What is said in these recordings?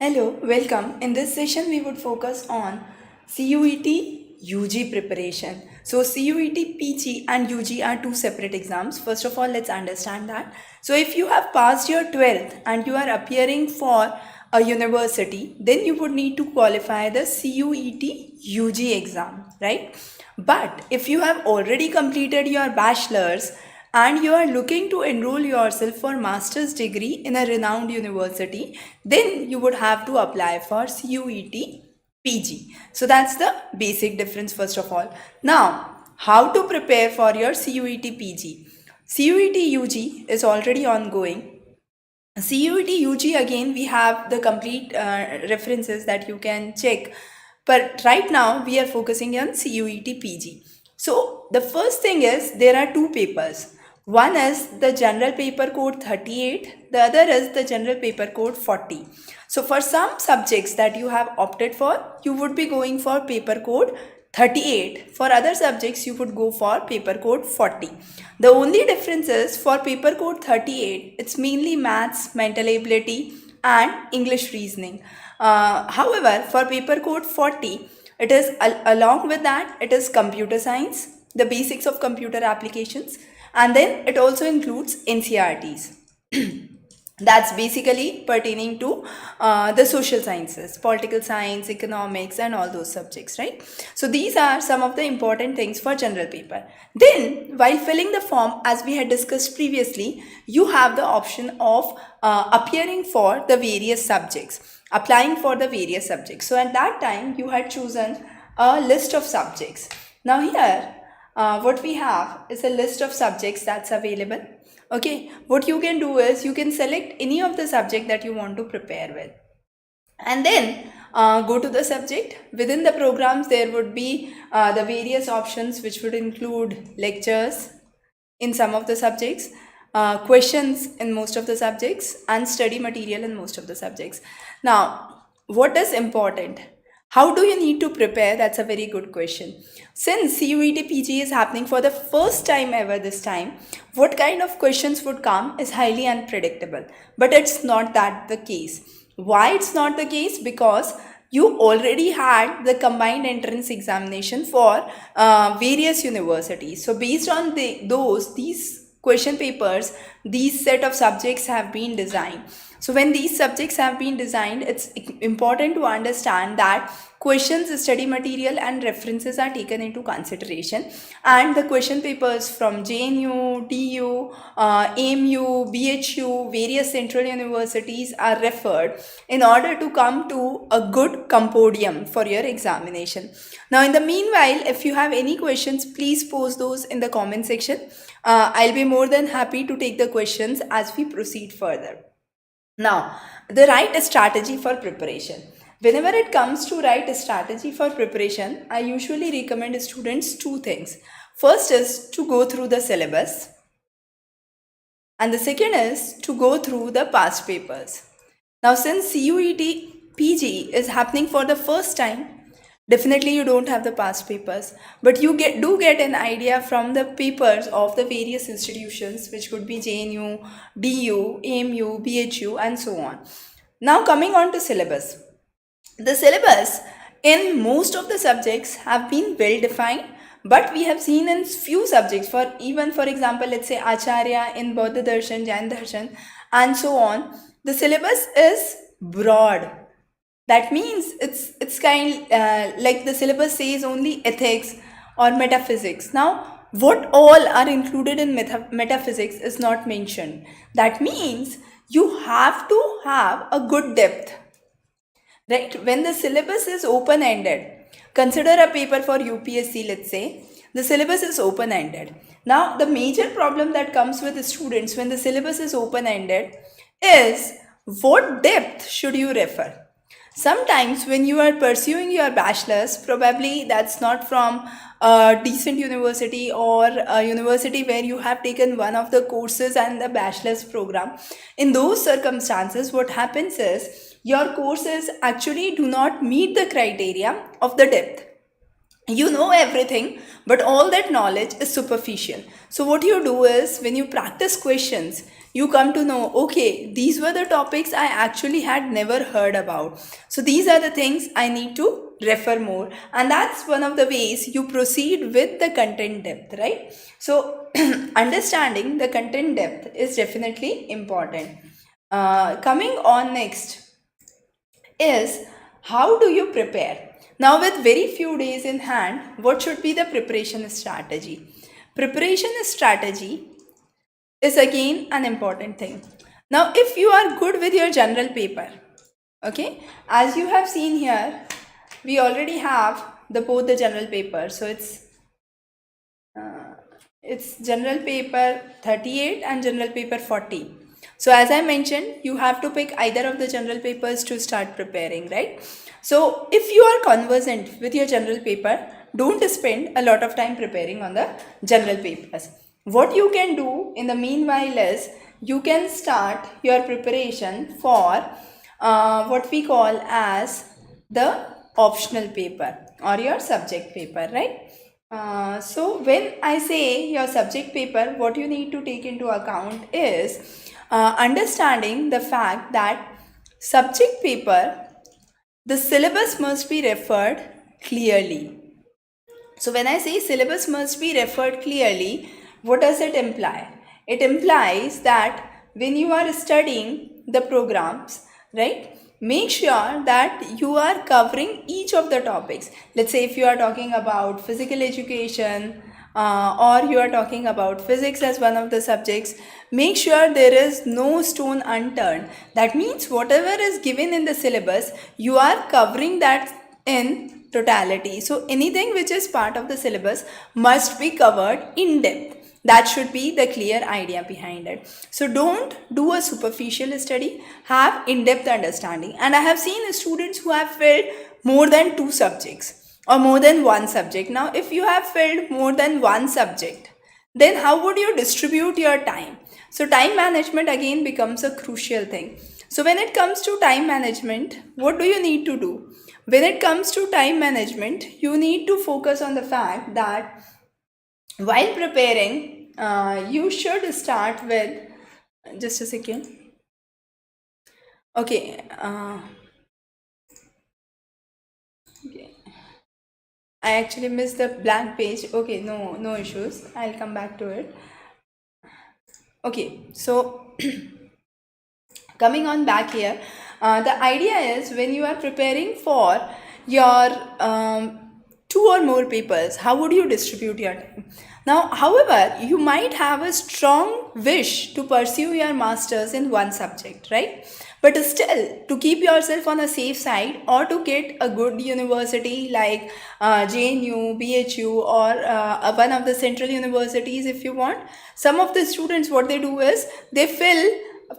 Hello, welcome. In this session, we would focus on CUET UG preparation. So, CUET PG and UG are two separate exams. First of all, let's understand that. So, if you have passed your 12th and you are appearing for a university, then you would need to qualify the CUET UG exam, right? But if you have already completed your bachelor's and you are looking to enroll yourself for master's degree in a renowned university, then you would have to apply for CUET PG. So that's the basic difference first of all. Now, how to prepare for your CUET PG? CUET UG is already ongoing. CUET UG, again we have the complete references that you can check, but right now we are focusing on CUET PG. So the first thing is there are two papers. One is the general paper code 38, the other is the general paper code 40. So for some subjects that you have opted for, you would be going for paper code 38. For other subjects, you would go for paper code 40. The only difference is for paper code 38, it's mainly maths, mental ability, and English reasoning. However, for paper code 40, it is along with that, it is computer science, the basics of computer applications, and then it also includes NCRTs. That's basically pertaining to the social sciences, political science, economics, and all those subjects, right? So these are some of the important things for general paper. Then, while filling the form, as we had discussed previously, you have the option of appearing for the various subjects, applying for the various subjects. So at that time, you had chosen a list of subjects. Now here, what we have is a list of subjects that's available. Okay, what you can do is you can select any of the subject that you want to prepare with, and then go to the subject. Within the programs, there would be the various options, which would include lectures in some of the subjects, questions in most of the subjects, and study material in most of the subjects. Now, what is important? How do you need to prepare? That's a very good question. Since CUET PG is happening for the first time ever this time, what kind of questions would come is highly unpredictable. But it's not that the case. Why it's not the case? Because you already had the combined entrance examination for various universities. So based on these question papers, these set of subjects have been designed. So when these subjects have been designed, it's important to understand that questions, study material, and references are taken into consideration, and the question papers from JNU, DU, AMU, BHU, various central universities are referred in order to come to a good compodium for your examination. Now, in the meanwhile, if you have any questions, please post those in the comment section. I'll be more than happy to take the questions as we proceed further. Now, the right strategy for preparation. Whenever it comes to right strategy for preparation, I usually recommend students two things. First is to go through the syllabus, and the second is to go through the past papers. Now, since CUET PG is happening for the first time, definitely you don't have the past papers, but you do get an idea from the papers of the various institutions, which could be JNU, DU, AMU, BHU, and so on. Now, coming on to syllabus. The syllabus in most of the subjects have been well defined, but we have seen in few subjects, for example, let's say Acharya in Bauddha Darshan, Jain Darshan, and so on, the syllabus is broad. That means it's kind like the syllabus says only ethics or metaphysics. Now, what all are included in metaphysics is not mentioned. That means you have to have a good depth. Right? When the syllabus is open-ended, consider a paper for UPSC, let's say, the syllabus is open-ended. Now, the major problem that comes with the students when the syllabus is open-ended is what depth should you refer? Sometimes when you are pursuing your bachelor's, probably that's not from a decent university or a university where you have taken one of the courses and the bachelor's program. In those circumstances, what happens is your courses actually do not meet the criteria of the depth. You know everything, but all that knowledge is superficial. So what you do is when you practice questions, you come to know, okay, these were the topics I actually had never heard about. So these are the things I need to refer more, and that's one of the ways you proceed with the content depth, right? So understanding the content depth is definitely important. Coming on next is, how do you prepare? Now, with very few days in hand, what should be the preparation strategy? Preparation strategy is again an important thing. Now, if you are good with your general paper, okay, as you have seen here, we already have both the general paper. So it's general paper 38 and general paper 40. So as I mentioned, you have to pick either of the general papers to start preparing, right? So if you are conversant with your general paper, don't spend a lot of time preparing on the general papers. What you can do in the meanwhile is, you can start your preparation for what we call as the optional paper or your subject paper, right? So when I say your subject paper, what you need to take into account is understanding the fact that subject paper, the syllabus must be referred clearly. So when I say syllabus must be referred clearly, what does it imply? It implies that when you are studying the programs, right, make sure that you are covering each of the topics. Let's say if you are talking about physical education, or you are talking about physics as one of the subjects, make sure there is no stone unturned. That means whatever is given in the syllabus, you are covering that in totality. So anything which is part of the syllabus must be covered in depth. That should be the clear idea behind it. So don't do a superficial study, have in-depth understanding. And I have seen students who have failed more than 2 subjects or more than 1 subject. Now, if you have failed more than 1 subject, then how would you distribute your time? So time management again becomes a crucial thing. So when it comes to time management, what do you need to do? When it comes to time management, you need to focus on the fact that while preparing, you should start with, just a second. Okay. Okay. I actually missed the blank page. Okay, no issues. I'll come back to it. Okay, so coming on back here, the idea is, when you are preparing for your 2 or more papers, how would you distribute your time? Now, however, you might have a strong wish to pursue your masters in one subject, right? But still, to keep yourself on a safe side, or to get a good university like JNU, BHU, or one of the central universities if you want, some of the students, what they do is, they fill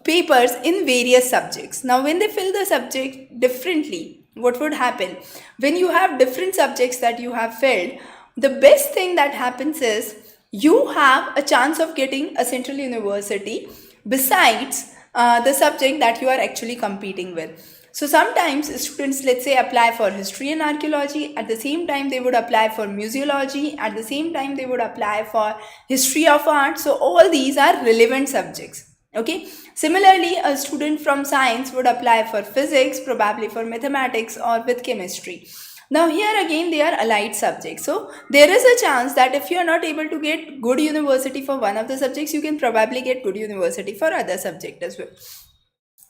papers in various subjects. Now, when they fill the subject differently, what would happen? When you have different subjects that you have filled, the best thing that happens is, you have a chance of getting a central university besides the subject that you are actually competing with. So sometimes students, let's say, apply for history and archaeology, at the same time they would apply for museology, at the same time they would apply for history of art. So all these are relevant subjects. Okay. Similarly, a student from science would apply for physics, probably for mathematics, or with chemistry. Now here again they are allied subjects. So there is a chance that if you are not able to get good university for one of the subjects, you can probably get good university for other subject as well.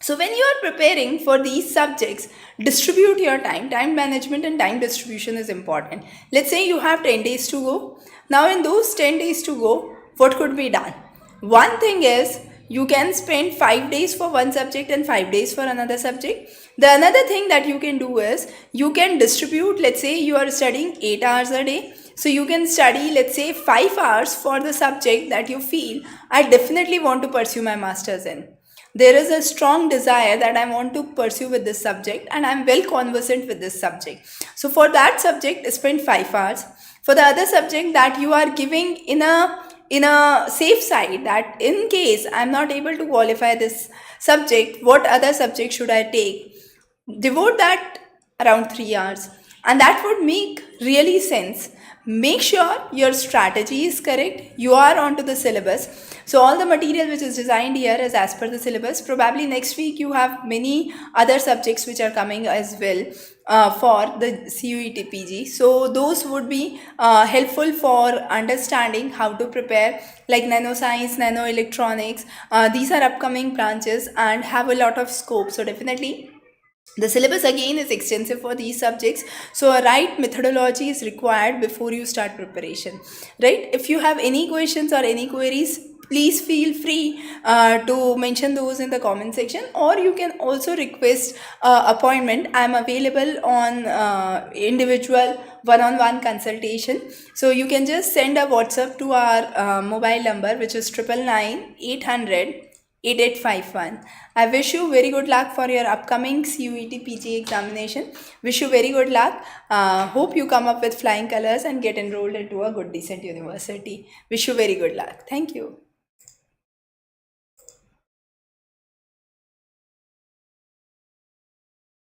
So when you are preparing for these subjects, distribute your time. Time management and time distribution is important. Let's say you have 10 days to go. Now in those 10 days to go, what could be done? One thing is, you can spend 5 days for one subject and 5 days for another subject. The another thing that you can do is, you can distribute, let's say you are studying 8 hours a day. So you can study, let's say, 5 hours for the subject that you feel, I definitely want to pursue my masters in. There is a strong desire that I want to pursue with this subject, and I'm well conversant with this subject. So for that subject, spend 5 hours. For the other subject that you are giving in a safe side, that in case I'm not able to qualify this subject, what other subject should I take? Devote that around 3 hours. and that would make really sense. Make sure your strategy is correct, you are onto the syllabus. So all the material which is designed here is as per the syllabus. Probably next week you have many other subjects which are coming as well for the CUET PG. So those would be helpful for understanding how to prepare, like nanoscience, nanoelectronics. These are upcoming branches and have a lot of scope. So definitely the syllabus again is extensive for these subjects, so a right methodology is required before you start preparation, right? If you have any questions or any queries, please feel free to mention those in the comment section, or you can also request appointment. I am available on individual one-on-one consultation, so you can just send a WhatsApp to our mobile number, which is 999 8851. I wish you very good luck for your upcoming CUET PG examination. Wish you very good luck. Hope you come up with flying colors and get enrolled into a good decent university. Wish you very good luck. Thank you.